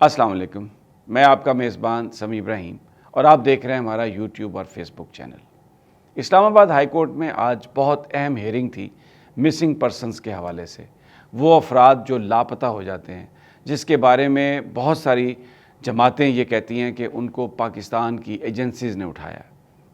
अस्सलाम वालेकुम। मैं आपका मेज़बान समी इब्राहिम और आप देख रहे हैं हमारा यूट्यूब और Facebook channel. Islamabad high court में आज बहुत अहम हियरिंग थी मिसिंग पर्सनस के हवाले से। वो अफराद जो लापता हो जाते हैं, जिसके बारे में बहुत सारी जमातें ये कहती हैं कि उनको पाकिस्तान की एजेंसीज़ ने उठाया।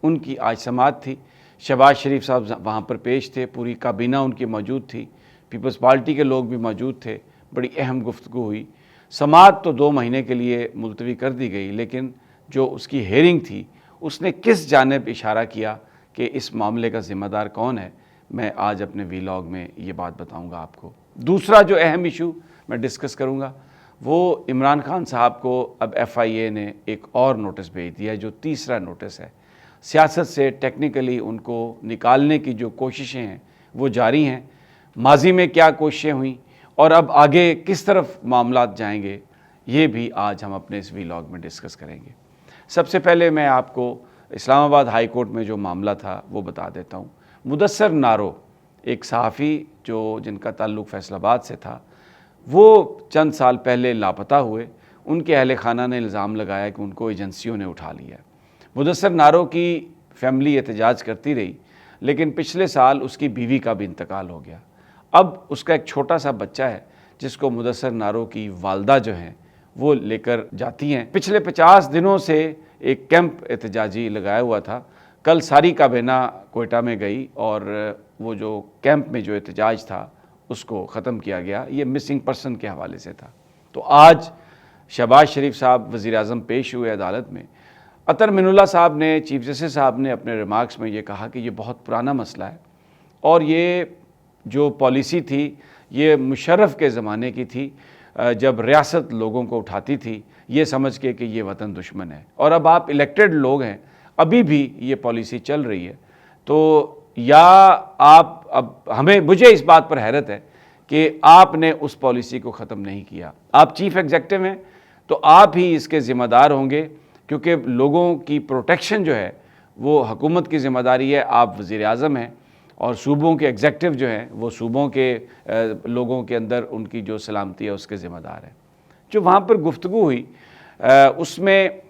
उनकी आज समाअत थी। शहबाज शरीफ साहब वहाँ पर पेश थे, पूरी काबीना उनकी मौजूद थी, पीपल्स पार्टी के लोग भी मौजूद थे। बड़ी अहम गुफ्तगू हुई। समाअत तो 2 महीने के लिए मुलतवी कर दी गई, लेकिन जो उसकी हेयरिंग थी उसने किस जानिब इशारा किया कि इस मामले का ज़िम्मेदार कौन है, मैं आज अपने वीलॉग में ये बात बताऊंगा आपको। दूसरा जो अहम इशू मैं डिस्कस करूंगा वो इमरान खान साहब को अब FIA ने एक और नोटिस भेज दिया है, जो तीसरा नोटिस है। सियासत से टेक्निकली उनको निकालने की जो कोशिशें हैं वो जारी हैं। माजी में क्या कोशिशें हुई और अब आगे किस तरफ मामलात जाएंगे, ये भी आज हम अपने इस वीलॉग में डिस्कस करेंगे। सबसे पहले मैं आपको इस्लामाबाद हाई कोर्ट में जो मामला था वो बता देता हूँ। मुदस्सर नारो, एक सहाफ़ी जिनका ताल्लुक़ फैसलाबाद से था, वो चंद साल पहले लापता हुए। उनके अहल खाना ने इल्ज़ाम लगाया कि उनको एजेंसियों ने उठा लिया। मुदस्सर नारो की फैमिली एहतजाज करती रही, लेकिन पिछले साल उसकी बीवी का भी इंतकाल हो गया। अब उसका एक छोटा सा बच्चा है जिसको मुदस्सर नारो की वालदा जो हैं वो लेकर जाती हैं। पिछले 50 दिनों से एक कैंप एहतजाजी लगाया हुआ था। कल सारी काबीना कोयटा में गई और वो जो कैंप में जो एहतजाज था उसको ख़त्म किया गया। ये मिसिंग पर्सन के हवाले से था। तो आज शहबाज शरीफ साहब वज़ीर-ए-आज़म पेश हुए अदालत में। अतर मिनुल्लाह साहब ने, चीफ जस्टिस साहब ने अपने रिमार्क्स में ये कहा कि ये बहुत पुराना मसला है और ये जो पॉलिसी थी ये मुशर्रफ के ज़माने की थी, जब रियासत लोगों को उठाती थी ये समझ के कि ये वतन दुश्मन है, और अब आप इलेक्टेड लोग हैं, अभी भी ये पॉलिसी चल रही है। तो या आप अब मुझे इस बात पर हैरत है कि आपने उस पॉलिसी को ख़त्म नहीं किया। आप चीफ़ एग्जेक्टिव हैं तो आप ही इसके ज़िम्मेदार होंगे, क्योंकि लोगों की प्रोटेक्शन जो है वो हुकूमत की ज़िम्मेदारी है। आप वज़ीर-ए-आज़म हैं और सूबों के एग्जेक्टिव जो हैं वो सूबों के लोगों के अंदर उनकी जो सलामती है उसके ज़िम्मेदार है। जो वहाँ पर गुफ्तगू हुई उसमें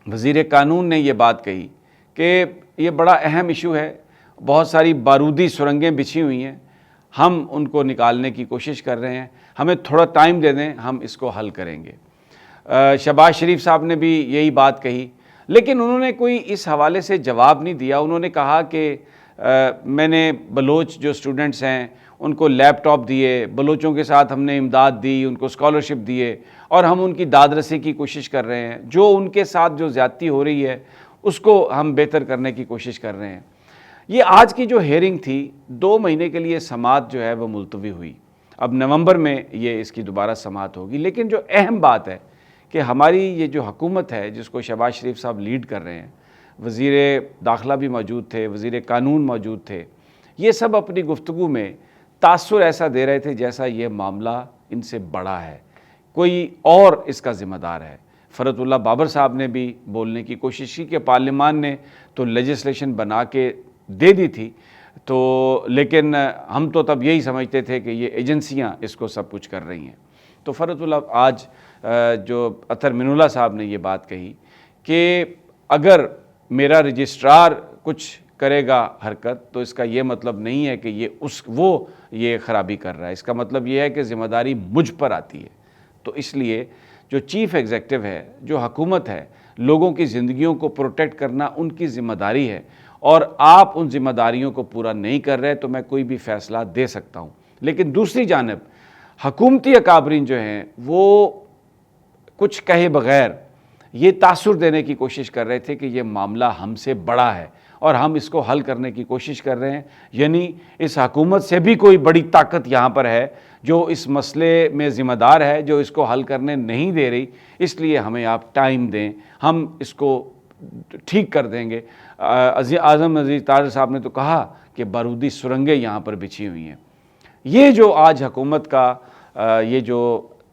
वज़ीर कानून ने ये बात कही कि ये बड़ा अहम इशू है, बहुत सारी बारूदी सुरंगें बिछी हुई हैं, हम उनको निकालने की कोशिश कर रहे हैं, हमें थोड़ा टाइम दे दें, हम इसको हल करेंगे। शहबाज शरीफ साहब ने भी यही बात कही, लेकिन उन्होंने कोई इस हवाले से जवाब नहीं दिया। उन्होंने कहा कि मैंने बलोच जो स्टूडेंट्स हैं उनको लैपटॉप दिए, बलोचों के साथ हमने इमदाद दी, उनको स्कॉलरशिप दिए और हम उनकी दादरसी की कोशिश कर रहे हैं। जो उनके साथ जो ज़्यादती हो रही है उसको हम बेहतर करने की कोशिश कर रहे हैं। ये आज की जो हेयरिंग थी 2 महीने के लिए समाअत जो है वो मुलतवी हुई। अब नवंबर में ये इसकी दोबारा समाअत होगी। लेकिन जो अहम बात है कि हमारी ये जो हुकूमत है जिसको शहबाज शरीफ साहब लीड कर रहे हैं, वज़ीर दाखिला भी मौजूद थे, वज़ीर कानून मौजूद थे, ये सब अपनी गुफ्तगू में तासुर ऐसा दे रहे थे जैसा ये मामला इनसे बड़ा है, कोई और इसका ज़िम्मेदार है। फ़रतुल्लाह बाबर साहब ने भी बोलने की कोशिश की कि पार्लियामान ने तो लेजिस्लेशन बना के दे दी थी, तो लेकिन हम तो तब यही समझते थे कि ये एजेंसियां इसको सब कुछ कर रही हैं। तो फ़रतुल्लाह आज जो अतर मिनुल्लाह साहब ने ये बात कही कि अगर मेरा रजिस्ट्रार कुछ करेगा हरकत तो इसका ये मतलब नहीं है कि ये ख़राबी कर रहा है, इसका मतलब ये है कि ज़िम्मेदारी मुझ पर आती है। तो इसलिए जो चीफ़ एग्जेक्टिव है, जो हुकूमत है, लोगों की ज़िंदगियों को प्रोटेक्ट करना उनकी ज़िम्मेदारी है, और आप उन ज़िम्मेदारियों को पूरा नहीं कर रहे तो मैं कोई भी फ़ैसला दे सकता हूँ। लेकिन दूसरी जानिब हुकूमती अकाबरीन जो हैं वो कुछ कहे बग़ैर ये तासुर देने की कोशिश कर रहे थे कि ये मामला हमसे बड़ा है और हम इसको हल करने की कोशिश कर रहे हैं, यानी इस हुकूमत से भी कोई बड़ी ताकत यहाँ पर है जो इस मसले में ज़िम्मेदार है, जो इसको हल करने नहीं दे रही, इसलिए हमें आप टाइम दें, हम इसको ठीक कर देंगे। आज़म अज़ीज़ तारड़ साहब ने तो कहा कि बारूदी सुरंगें यहाँ पर बिछी हुई हैं। ये जो आज हुकूमत का ये जो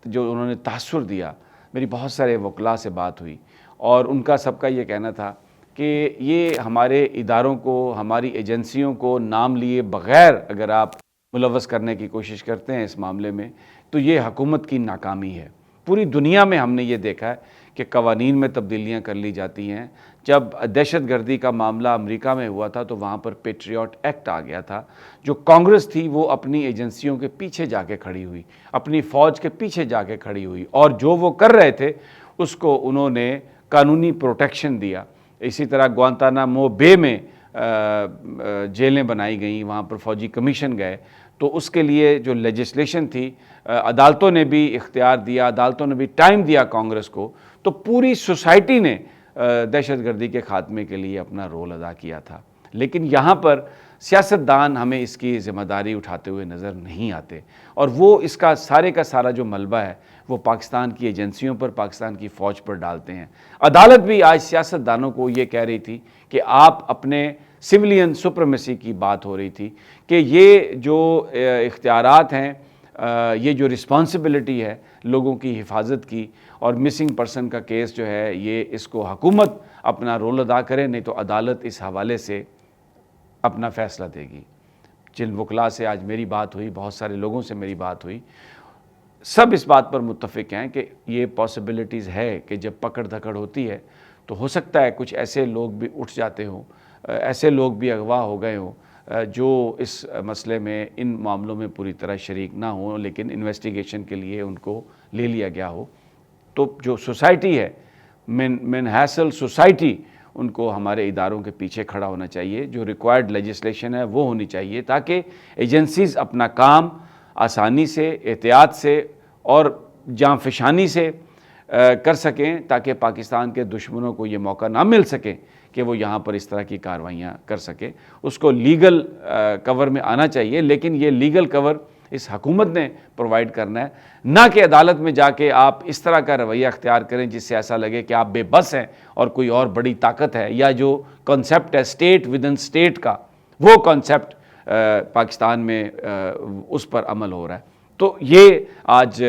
उन्होंने तासुर दिया, मेरी बहुत सारे वकला से बात हुई और उनका सबका ये कहना था कि ये हमारे इदारों को, हमारी एजेंसियों को नाम लिए बग़ैर अगर आप मुलव्वस करने की कोशिश करते हैं इस मामले में, तो ये हुकूमत की नाकामी है। پوری دنیا میں ہم نے یہ دیکھا ہے کہ قوانین میں تبدیلیاں کر لی جاتی ہیں. جب دہشت گردی کا معاملہ امریکہ میں ہوا تھا تو وہاں پر پیٹریوٹ ایکٹ آ گیا تھا. جو کانگریس تھی وہ اپنی ایجنسیوں کے پیچھے جا کے کھڑی ہوئی, اپنی فوج کے پیچھے جا کے کھڑی ہوئی, اور جو وہ کر رہے تھے اس کو انہوں نے قانونی پروٹیکشن دیا. اسی طرح گوانتانامو بے میں جیلیں بنائی گئیں, وہاں پر فوجی کمیشن گئے, تو اس کے لیے جو لیجسلیشن تھی عدالتوں نے بھی اختیار دیا, عدالتوں نے بھی ٹائم دیا کانگریس کو. تو پوری سوسائٹی نے دہشت گردی کے خاتمے کے لیے اپنا رول ادا کیا تھا. لیکن یہاں پر سیاستدان ہمیں اس کی ذمہ داری اٹھاتے ہوئے نظر نہیں آتے, اور وہ اس کا سارا جو ملبہ ہے وہ پاکستان کی ایجنسیوں پر, پاکستان کی فوج پر ڈالتے ہیں. عدالت بھی آج سیاستدانوں کو یہ کہہ رہی تھی کہ آپ اپنے سویلین سپریمیسی کی بات ہو رہی تھی کہ یہ جو اختیارات ہیں, یہ جو رسپانسبلٹی ہے لوگوں کی حفاظت کی, اور مسنگ پرسن کا کیس جو ہے یہ اس کو حکومت اپنا رول ادا کرے, نہیں تو عدالت اس حوالے سے اپنا فیصلہ دے گی. جن وکلاء سے آج میری بات ہوئی, بہت سارے لوگوں سے میری بات ہوئی, سب اس بات پر متفق ہیں کہ یہ پاسبلٹیز ہے کہ جب پکڑ دھکڑ ہوتی ہے تو ہو سکتا ہے کچھ ایسے لوگ بھی اٹھ جاتے ہوں, ایسے لوگ بھی اغوا ہو گئے ہوں جو اس مسئلے میں, ان معاملوں میں پوری طرح شریک نہ ہوں, لیکن انویسٹیگیشن کے لیے ان کو لے لیا گیا ہو. تو جو سوسائٹی ہے, من حیثل سوسائٹی, ان کو ہمارے اداروں کے پیچھے کھڑا ہونا چاہیے. جو ریکوائرڈ لیجسلیشن ہے وہ ہونی چاہیے تاکہ ایجنسیز اپنا کام آسانی سے, احتیاط سے اور جانفشانی سے کر سکیں, تاکہ پاکستان کے دشمنوں کو یہ موقع نہ مل سکے کہ وہ یہاں پر اس طرح کی کارروائیاں کر سکے. اس کو لیگل کور میں آنا چاہیے, لیکن یہ لیگل کور اس حکومت نے پرووائڈ کرنا ہے, نہ کہ عدالت میں جا کے آپ اس طرح کا رویہ اختیار کریں جس سے ایسا لگے کہ آپ بے بس ہیں اور کوئی اور بڑی طاقت ہے, یا جو کنسیپٹ ہے اسٹیٹ ود ان اسٹیٹ کا, وہ کنسیپٹ پاکستان میں اس پر عمل ہو رہا ہے. تو یہ آج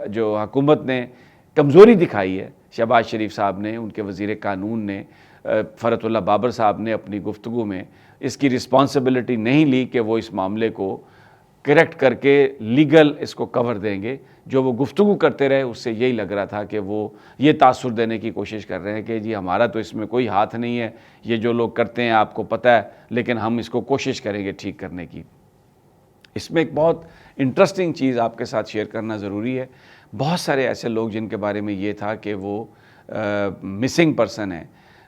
جو حکومت نے کمزوری دکھائی ہے, شہباز شریف صاحب نے, ان کے وزیر قانون نے, فرحت اللہ بابر صاحب نے اپنی گفتگو میں اس کی رسپانسبلٹی نہیں لی کہ وہ اس معاملے کو کریکٹ کر کے لیگل اس کو کور دیں گے. جو وہ گفتگو کرتے رہے اس سے یہی لگ رہا تھا کہ وہ یہ تاثر دینے کی کوشش کر رہے ہیں کہ جی ہمارا تو اس میں کوئی ہاتھ نہیں ہے, یہ جو لوگ کرتے ہیں آپ کو پتہ ہے, لیکن ہم اس کو کوشش کریں گے ٹھیک کرنے کی. اس میں ایک بہت انٹرسٹنگ چیز آپ کے ساتھ شیئر کرنا ضروری ہے. بہت سارے ایسے لوگ جن کے بارے میں یہ تھا کہ وہ مسنگ پرسن ہیں,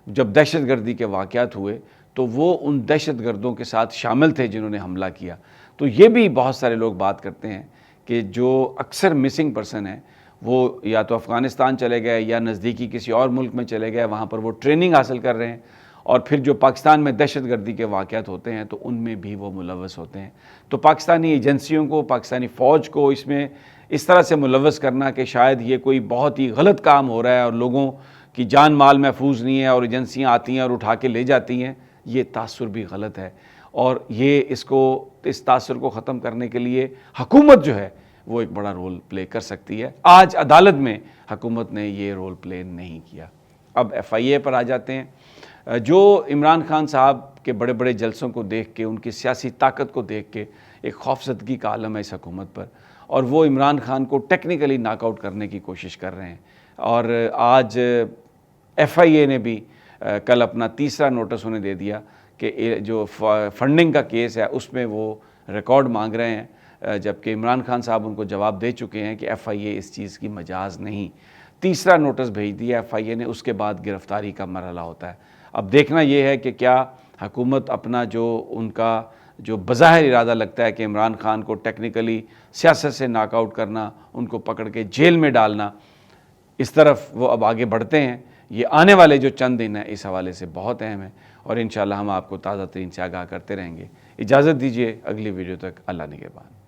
جب دہشت گردی کے واقعات ہوئے تو وہ ان دہشت گردوں کے ساتھ شامل تھے جنہوں نے حملہ کیا. تو یہ بھی بہت سارے لوگ بات کرتے ہیں کہ جو اکثر مسنگ پرسن ہیں وہ یا تو افغانستان چلے گئے یا نزدیکی کسی اور ملک میں چلے گئے, وہاں پر وہ ٹریننگ حاصل کر رہے ہیں, اور پھر جو پاکستان میں دہشت گردی کے واقعات ہوتے ہیں تو ان میں بھی وہ ملوث ہوتے ہیں. تو پاکستانی ایجنسیوں کو, پاکستانی فوج کو اس میں اس طرح سے ملوث کرنا کہ شاید یہ کوئی بہت ہی غلط کام ہو رہا ہے اور لوگوں کی جان مال محفوظ نہیں ہے اور ایجنسیاں آتی ہیں اور اٹھا کے لے جاتی ہیں, یہ تاثر بھی غلط ہے. اور یہ اس تاثر کو ختم کرنے کے لیے حکومت جو ہے وہ ایک بڑا رول پلے کر سکتی ہے. آج عدالت میں حکومت نے یہ رول پلے نہیں کیا. اب ایف آئی اے پر آ جاتے ہیں. جو عمران خان صاحب کے بڑے بڑے جلسوں کو دیکھ کے, ان کی سیاسی طاقت کو دیکھ کے ایک خوفزدگی کا عالم ہے اس حکومت پر, اور وہ عمران خان کو ٹیکنیکلی ناک آؤٹ کرنے کی کوشش کر رہے ہیں. اور آج ایف آئی اے نے بھی کل اپنا تیسرا نوٹس انہیں دے دیا کہ جو فنڈنگ کا کیس ہے اس میں وہ ریکارڈ مانگ رہے ہیں, جبکہ عمران خان صاحب ان کو جواب دے چکے ہیں کہ ایف آئی اے اس چیز کی مجاز نہیں. تیسرا نوٹس بھیج دیا ایف آئی اے نے, اس کے بعد گرفتاری کا مرحلہ ہوتا ہے. اب دیکھنا یہ ہے کہ کیا حکومت اپنا جو ان کا جو بظاہر ارادہ لگتا ہے کہ عمران خان کو ٹیکنیکلی سیاست سے ناک آؤٹ کرنا, ان کو پکڑ کے جیل میں ڈالنا, اس طرف وہ اب آگے بڑھتے ہیں. یہ آنے والے جو چند دن ہیں اس حوالے سے بہت اہم ہیں, اور انشاءاللہ ہم آپ کو تازہ ترین سے آگاہ کرتے رہیں گے. اجازت دیجیے, اگلی ویڈیو تک اللہ نگہبان.